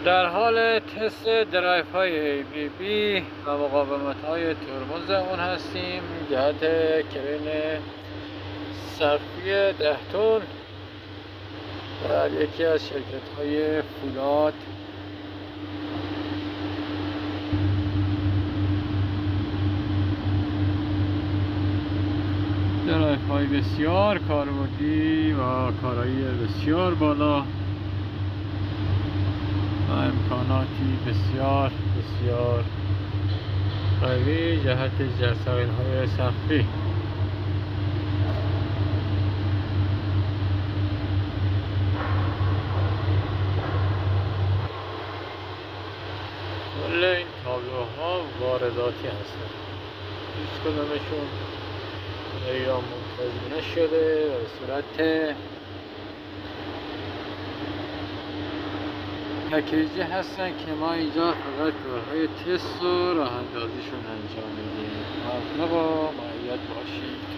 در حال تست درایف های ABB و مقاومت های ترمز اون هستیم جهت کرین سقفی 10 تن در یکی از شرکت های فولاد. درایف های بسیار کاربردی و کارایی بسیار بالا و امکاناتی بسیار بسیار قوی جهت جرثقیل های سقفی. کل این تابلوها وارداتی هستند، هیچ کدومشون در ایران منتج نشده و به صورت پکیجی هستن که ما اینجا فقط کارهای تست و راه اندازیشون انجام میدیم. موفق و مؤید باشید.